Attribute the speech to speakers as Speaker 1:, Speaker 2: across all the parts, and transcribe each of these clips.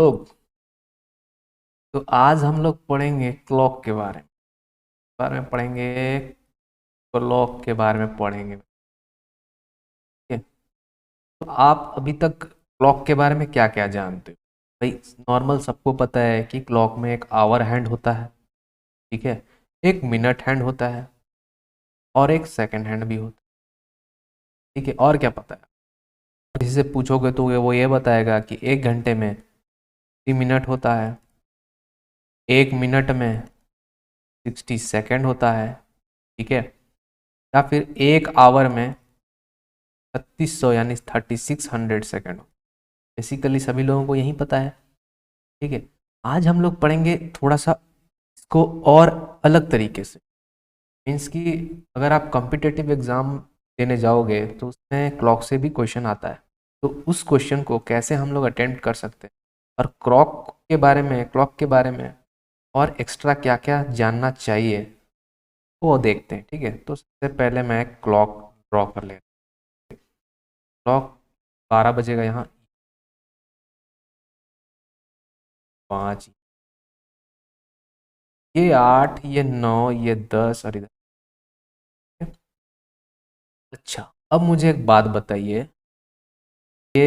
Speaker 1: लोग, तो आज हम लोग पढ़ेंगे क्लॉक के बारे में पढ़ेंगे। क्लॉक के बारे में पढ़ेंगे, ठीक है। तो आप अभी तक क्लॉक के बारे में क्या क्या जानते हो? भाई, नॉर्मल सबको पता है कि क्लॉक में एक आवर हैंड होता है, ठीक है, एक मिनट हैंड होता है और एक सेकंड हैंड भी होता है, ठीक है। और क्या पता है? किसी से पूछोगे तो वो ये बताएगा कि 1 घंटे में 30 मिनट होता है, 1 मिनट में 60 सेकेंड होता है, ठीक है, या फिर 1 आवर में 3600 यानी 3600 सेकेंड। बेसिकली सभी लोगों को यही पता है, ठीक है। आज हम लोग पढ़ेंगे थोड़ा सा इसको और अलग तरीके से। मीन्स कि अगर आप कॉम्पिटिटिव एग्ज़ाम देने जाओगे तो उसमें क्लॉक से भी क्वेश्चन आता है, तो उस क्वेश्चन को कैसे हम लोग अटेम्प्ट कर सकते हैं और क्लॉक के बारे में और एक्स्ट्रा क्या क्या जानना चाहिए वो देखते हैं, ठीक है। तो सबसे पहले मैं क्लॉक ड्रॉ कर लेता हूँ। क्लॉक 12 बजेगा यहाँ, 5, ये 8, ये 9, ये 10 और इधर। अच्छा, अब मुझे एक बात बताइए, ये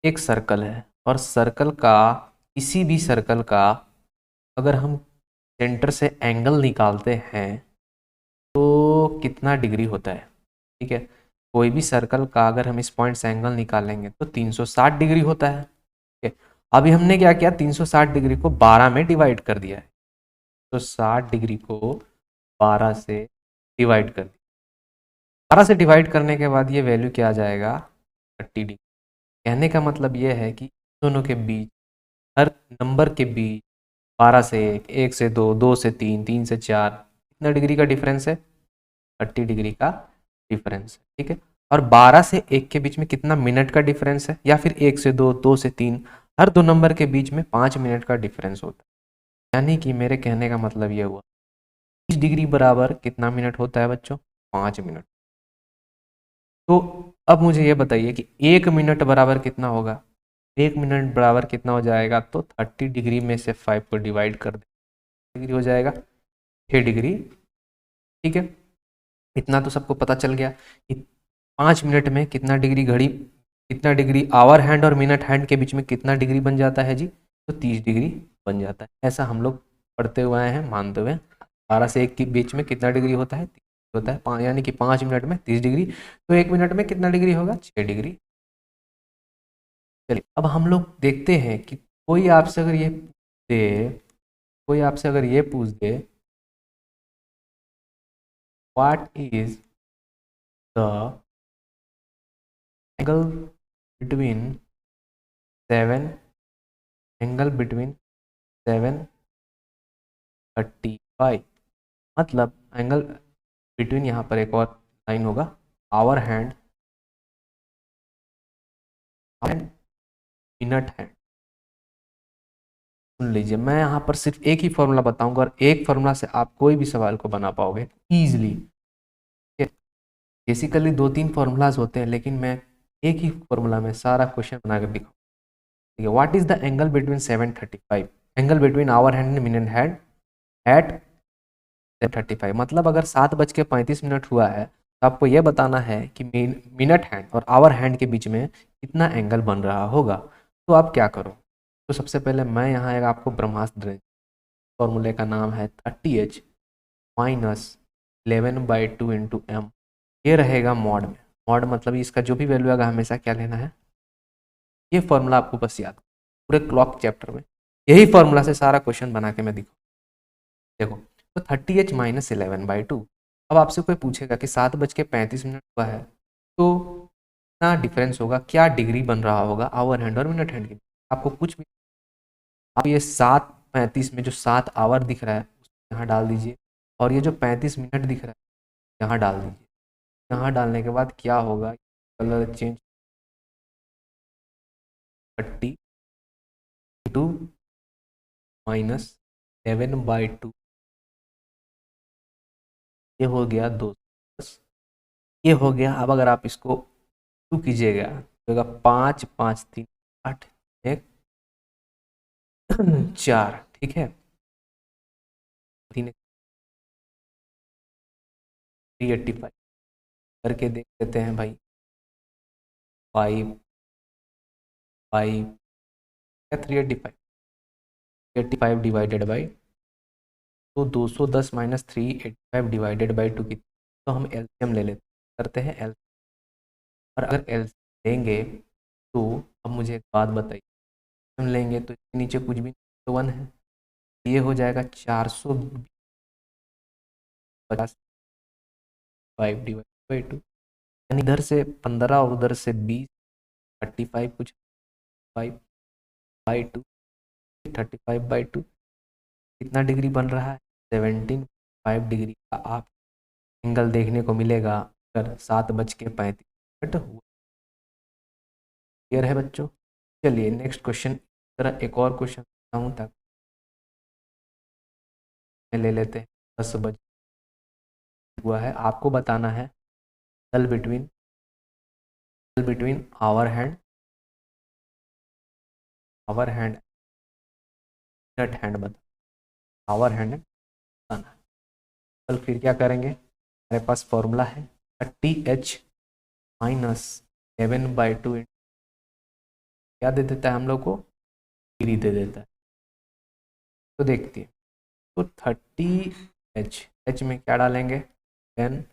Speaker 1: एक सर्कल है और सर्कल का, किसी भी सर्कल का अगर हम सेंटर से एंगल निकालते हैं तो कितना डिग्री होता है, ठीक है। कोई भी सर्कल का अगर हम इस पॉइंट से एंगल निकालेंगे तो 360 डिग्री होता है, ठीक है। अभी हमने क्या किया, 360 डिग्री को 12 में डिवाइड कर दिया है, तो 60 डिग्री को 12 से डिवाइड कर दिया। 12 से डिवाइड करने के बाद ये वैल्यू क्या आ जाएगा, 30 डिग्री। कहने का मतलब ये है कि दोनों के बीच, हर नंबर के बीच 12 से 1, 1 से 2, 2 से 3, 3 से 4, कितना डिग्री का डिफरेंस है, 30 डिग्री का डिफरेंस है, ठीक है। और 12 से 1 के बीच में कितना मिनट का डिफरेंस है, या फिर 1 से 2, 2 से 3, हर दो नंबर के बीच में 5 मिनट का डिफरेंस होता है। यानी कि मेरे कहने का मतलब ये हुआ, 30 डिग्री बराबर कितना मिनट होता है बच्चों, 5 मिनट। तो अब मुझे ये बताइए कि 1 मिनट बराबर कितना होगा। 1 मिनट बराबर कितना हो जाएगा, तो 30 डिग्री में से 5 को डिवाइड कर दे, डिग्री हो जाएगा 6 डिग्री, ठीक है। इतना तो सबको पता चल गया कि 5 मिनट में कितना डिग्री घड़ी, कितना डिग्री आवर हैंड और मिनट हैंड के बीच में कितना डिग्री बन जाता है जी, तो 30 डिग्री बन जाता है। ऐसा हम लोग पढ़ते हुए आए हैं, मानते हुए। 12 से 1 के बीच में कितना डिग्री होता है, 30 होता है, यानी कि 5 मिनट में 30 डिग्री, तो 1 मिनट में कितना डिग्री होगा, 6 डिग्री। चलिए, अब हम लोग देखते हैं कि दे कोई आपसे अगर ये पूछ दे, what is the angle between seven angle between 7:35, मतलब एंगल बिटवीन, यहाँ पर एक और लाइन होगा, hour hand and minute hand. सुन लीजिए, मैं यहाँ पर सिर्फ एक ही फॉर्मूला बताऊंगा और एक फॉर्मूला से आप कोई भी सवाल को बना पाओगे ईजिली। बेसिकली 2-3 फॉर्मूलाज होते हैं, लेकिन मैं एक ही फॉर्मूला में सारा क्वेश्चन बनाकर दिखाऊँ, ठीक है। What is the angle between 7:35, angle between hour hand and minute hand at 7:35, मतलब अगर 7:35 हुआ है तो आपको यह बताना है कि मिनट हैंड और आवर हैंड के बीच में कितना एंगल बन रहा होगा। तो आप क्या करो, तो सबसे पहले मैं यहाँ एक आपको ब्रह्मास्त्र दे, फॉर्मूले का नाम है 30H माइनस 11/2 × m। ये रहेगा मॉड में, मॉड मतलब इसका जो भी वैल्यू आएगा हमेशा क्या लेना है, ये फॉर्मूला आपको बस याद, पूरे क्लॉक चैप्टर में यही फॉर्मूला से सारा क्वेश्चन बना के मैं दिखाऊँ। देखो, तो 30H माइनस 11/2। अब आपसे कोई पूछेगा कि 7:35 हुआ है तो कितना डिफरेंस होगा, क्या डिग्री बन रहा होगा आवर हैंड और मिनट हैंड के, आपको कुछ भी, आप ये 7:35 में जो 7 आवर दिख रहा है उसको यहाँ डाल दीजिए, और ये जो 35 मिनट दिख रहा है यहाँ डाल दीजिए। यहाँ डालने के बाद क्या होगा, कलर चेंज, 32 माइनस 11/2, ये हो गया 210, ये हो गया। अब अगर आप इसको 2 कीजिएगा तो होगा 5, 5, 3, 8, 1, 4, ठीक है, 385 करके देख लेते हैं भाई। 5 5 या 385, 85 डिवाइडेड बाई, तो 210 माइनस 385 डिवाइडेड बाई 2 कितना, तो हम एलसीएम ले लेते करते हैं एल, और अगर एलसीएम लेंगे तो अब मुझे एक बात बताइए, हम लेंगे तो इसके नीचे कुछ भी तो 1 है, ये हो जाएगा 450 5 डिवाइड बाई 2, यानी इधर से 15 और उधर से 20, 35 कुछ 5 बाई 2, 35 बाई 2 कितना डिग्री बन रहा है, 17.5 डिग्री का आप एंगल देखने को मिलेगा अगर 7:35 हुआ। क्लियर है बच्चों? चलिए नेक्स्ट क्वेश्चन, तरह एक और क्वेश्चन हूँ तक ले लेते हैं। 10 बजे हुआ है, आपको बताना है सल between hour hand minute hand बता, आवर हैंड बताना है। कल फिर क्या करेंगे, हमारे पास फॉर्मूला है 30h माइनस 11/2, क्या दे देता है हम लोग को, डिग्री दे देता है। तो देखते हैं, तो 30h में क्या डालेंगे, 10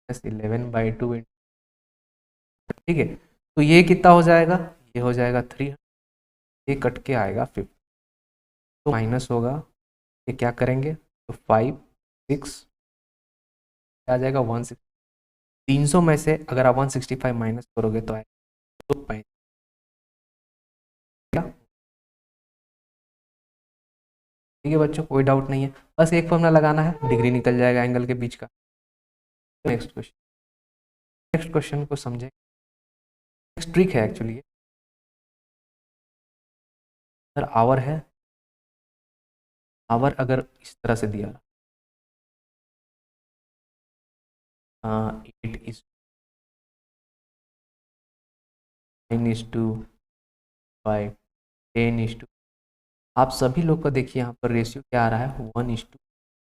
Speaker 1: + 11/2, ठीक है, तो ये कितना हो जाएगा, ये हो जाएगा 3, ये कट के आएगा 50, तो माइनस होगा, ये क्या करेंगे, तो 5 6 आ जाएगा 160, 300 में से अगर आप 165 माइनस करोगे तो आएगा 235, ठीक है बच्चों, कोई डाउट नहीं है, बस एक फॉर्मूला लगाना है, डिग्री निकल जाएगा एंगल के बीच का। नेक्स्ट क्वेश्चन को समझे, नेक्स्ट ट्रिक है एक्चुअली, सर आवर है, आवर अगर इस तरह से दिया 8 9:5 10:, आप सभी लोग का देखिए यहाँ पर रेशियो क्या आ रहा है, 1:,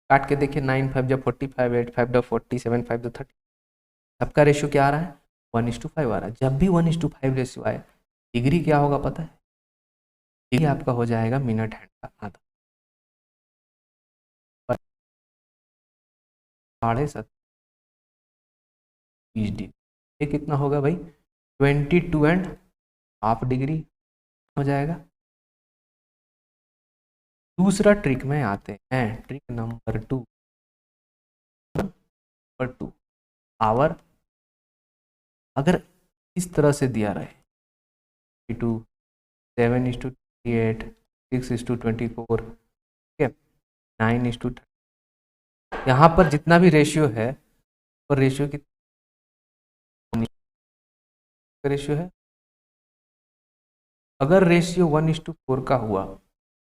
Speaker 1: काट के देखिए 9 5 जब 45, 8 5 जब 40, 7 5 जब 30, सबका रेशियो क्या आ रहा है, 1:5 आ रहा है। जब भी 1:5 रेशियो आए, डिग्री क्या होगा पता है, डिग्री आपका हो जाएगा मिनट हैंड का आधा, 7.5 डिग्री, ये कितना होगा भाई, 22.5 डिग्री हो जाएगा। दूसरा ट्रिक में आते हैं, ट्रिक नंबर 2, आवर अगर इस तरह से दिया रहे 2 7:8 6:24, ठीक है, 9:30, यहाँ पर जितना भी रेशियो है, और रेशियो की रेशियो है, अगर रेशियो 1:4 का हुआ,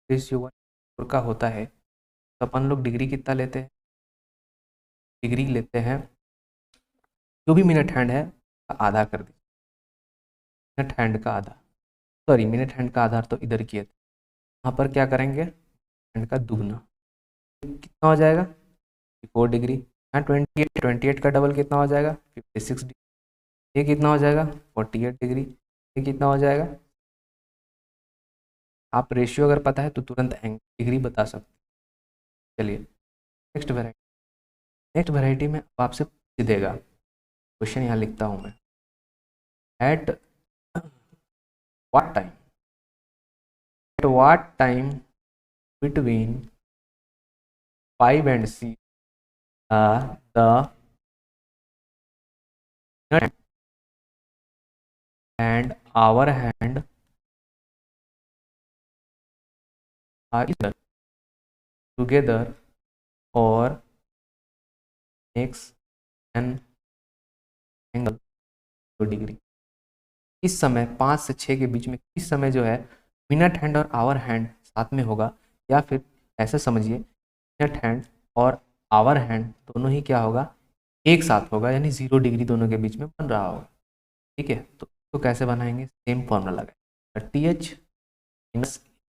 Speaker 1: रेशियो 1:4 का होता है, तो अपन लोग डिग्री कितना लेते हैं, डिग्री लेते हैं जो भी मिनट हैंड है आधा कर दीजिए, मिनट हैंड का आधा, सॉरी मिनट हैंड का आधा तो इधर किए थे, यहाँ पर क्या करेंगे, हैंड का दुगना, कितना हो जाएगा 4 डिग्री, यहाँ 28 का डबल कितना हो जाएगा 56 डिग्री, ये कितना हो जाएगा 48 डिग्री, ये कितना हो जाएगा, आप रेशियो अगर पता है तो तुरंत डिग्री बता सकते हैं। चलिए नेक्स्ट वैरायटी में आपसे पूछ देगा, क्वेश्चन यहाँ लिखता हूँ मैं, eight what time between 5 and 6 the minute and hour hand are together or makes an angle 2 degree. इस समय 5 से 6 के बीच में किस समय जो है मिनट हैंड और आवर हैंड साथ में होगा, या फिर ऐसे समझिए मिनट हैंड और आवर हैंड दोनों ही क्या होगा, एक साथ होगा, यानी 0 डिग्री दोनों के बीच में बन रहा होगा, ठीक है। तो कैसे बनाएंगे, सेम फॉर्मूला लगाए, 30h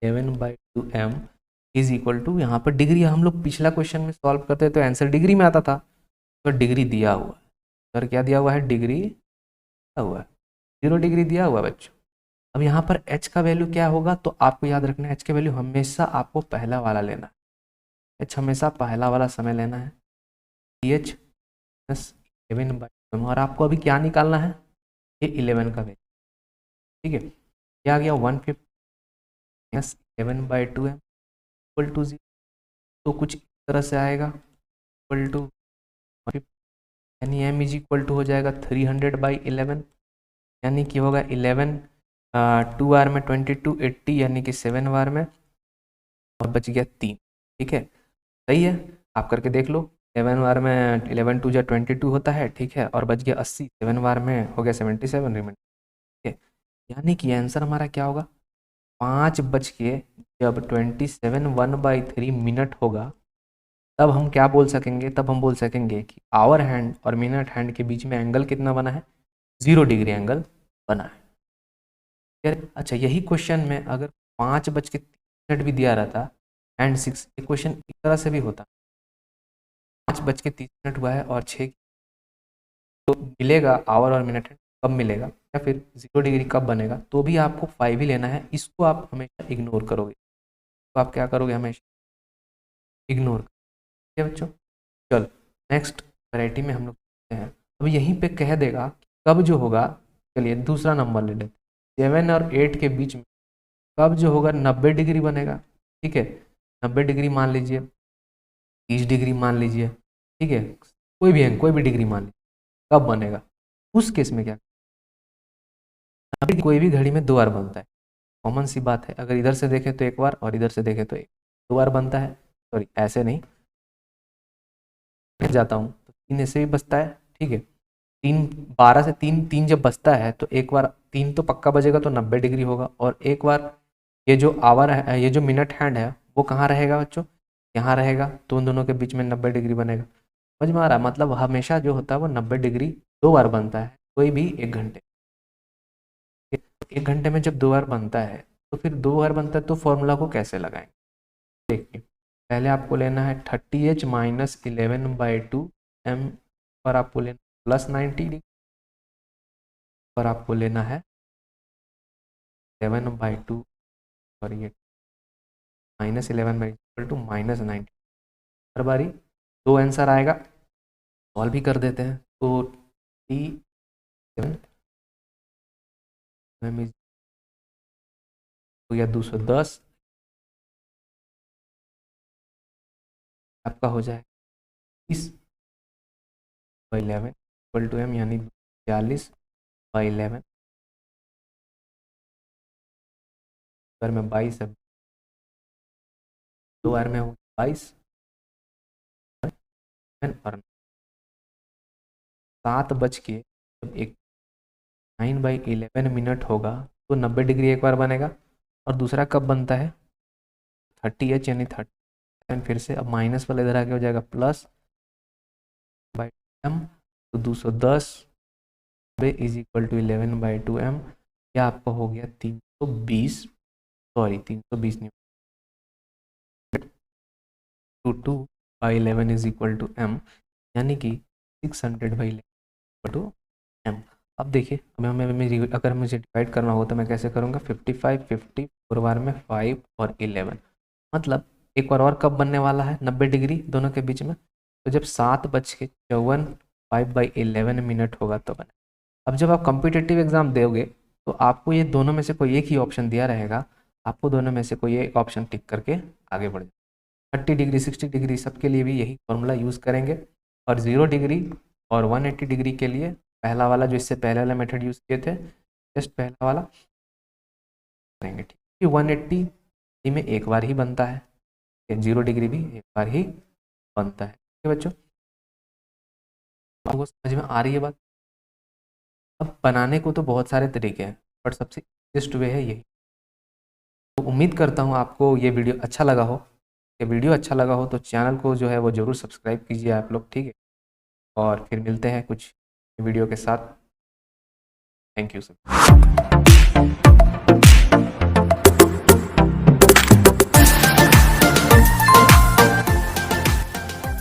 Speaker 1: 11/2m is equal to, यहाँ पर डिग्री हम लोग पिछला क्वेश्चन में सॉल्व करते तो आंसर डिग्री में आता था, तो डिग्री दिया हुआ है, सर क्या दिया हुआ है, डिग्री दिया हुआ है, 0 डिग्री दिया हुआ है बच्चों। अब यहाँ पर h का वैल्यू क्या होगा, तो आपको याद रखना है h का वैल्यू हमेशा आपको पहला वाला लेना है, h हमेशा पहला वाला समय लेना है, th प्लस 11/2, और आपको अभी क्या निकालना है, ये 11 का वैल्यू, ठीक है। क्या आ गया 150 प्लस 11/2m इक्वल टू 0, तो कुछ इस तरह से आएगा इक्वल टू, यानी m इज इक्वल टू हो जाएगा 300/11, यानी कि होगा 11 2 बार में 22 80, यानी कि 7 बार में, और बच गया 3, ठीक है, सही है, आप करके देख लो, 11 बार में 11 2 जा 22 होता है, ठीक है, और बच गया 80, 7 बार में हो गया 77 रिमाइंडर, ठीक है, यानी कि आंसर हमारा क्या होगा, 5 बज के जब 27 1/3 मिनट होगा, तब हम क्या बोल सकेंगे, तब हम बोल सकेंगे कि आवर हैंड और मिनट हैंड के बीच में एंगल कितना बना है, 0 डिग्री एंगल बना है। अच्छा, यही क्वेश्चन में अगर 5:30 भी दिया रहता एंड 6, ये क्वेश्चन इस तरह से भी होता, 5:30 हुआ है और 6, तो मिलेगा आवर और मिनट कब मिलेगा, या फिर 0 डिग्री कब बनेगा, तो भी आपको 5 ही लेना है, इसको आप हमेशा इग्नोर करोगे, तो आप क्या करोगे, हमेशा इग्नोर, ठीक है बच्चों। चलो नेक्स्ट वैरायटी में हम लोग हैं, अब यहीं पे कह देगा कब जो होगा, चलिए दूसरा नंबर ले लेते, 7 और 8 के बीच में कब जो होगा 90 डिग्री बनेगा, ठीक है, 90 डिग्री मान लीजिए, 30 डिग्री मान लीजिए, ठीक है, कोई भी डिग्री मान लीजिए, कब बनेगा, उस केस में क्या, अभी कोई भी घड़ी में 2 बार बनता है, कॉमन सी बात है, अगर इधर से देखें तो 1 बार और इधर से देखें तो 2 बार बनता है, सॉरी ऐसे नहीं, मैं जाता हूँ तो 3 ऐसे भी बचता है, ठीक है, 3 12 से 3 जब बचता है तो 1 बार 3 तो पक्का बजेगा, तो 90 डिग्री होगा, और 1 बार ये जो आवर है, ये जो मिनट हैंड है वो कहाँ रहेगा बच्चों, यहाँ रहेगा, तो उन दोनों के बीच में 90 डिग्री बनेगा, समझ में आ रहा है, मतलब हमेशा जो होता है वो 90 डिग्री 2 बार बनता है, कोई भी 1 घंटे, 1 घंटे में जब 2 बार बनता है, तो फिर 2 बार बनता है तो फॉर्मूला को कैसे लगाएंगे, देखिए पहले आपको लेना है 30h माइनस 11/2m, पर आपको लेना प्लस 90 डिग्री, पर आपको लेना है 7/2, और ये माइनस 11/2 माइनस 90, हर बारी 2 आंसर आएगा, सॉल्व भी कर देते हैं, तो T7 हो गया 210, आपका हो जाए 30/11 इक्वल टू m, यानी 40/11, अगर मैं 22 है, 2 बार में हो 22, और 7 बज के जब 9/11 मिनट होगा, तो 90 डिग्री 1 बार बनेगा, और दूसरा कब बनता है 30h, यानी 30, फिर से अब माइनस वाला इधर आके हो जाएगा प्लस बाई m, तो 210 इज इक्वल टू 11/2m, या आपका हो गया 320, सॉरी 320 नहीं, 2/11 इज इक्वल टू m, यानी कि 600/11 इक्वल टू m। अब देखिए, अगर मुझे डिवाइड करना हो तो मैं कैसे करूँगा, 55 50 4 बार में 5 और 11, मतलब एक बार और कब बनने वाला है 90 डिग्री दोनों के बीच में, तो जब 7:54 5/11 मिनट होगा तो बने। अब जब आप कॉम्पिटिटिव एग्जाम दोगे तो आपको ये दोनों में से कोई एक ही ऑप्शन दिया रहेगा, आपको दोनों में से कोई एक ऑप्शन टिक करके आगे बढ़ जाए, 30 डिग्री 60 डिग्री सबके लिए भी यही फॉर्मूला यूज़ करेंगे, और 0 डिग्री और 180 डिग्री के लिए पहला वाला, जो इससे पहले वाला मेथड यूज़ किए थे, जस्ट पहला वाला करेंगे, ठीक है, 180 में एक बार ही बनता है, 0 डिग्री भी एक बार ही बनता है, ठीक है बच्चों, आपको समझ में आ रही है बात। अब बनाने को तो बहुत सारे तरीके हैं, बट सबसे ईजीएस्ट वे है यही, तो उम्मीद करता हूँ आपको ये वीडियो अच्छा लगा हो, ये वीडियो अच्छा लगा हो तो चैनल को जो है वो ज़रूर सब्सक्राइब कीजिए आप लोग, ठीक है, और फिर मिलते हैं कुछ वीडियो के साथ, थैंक यू सर।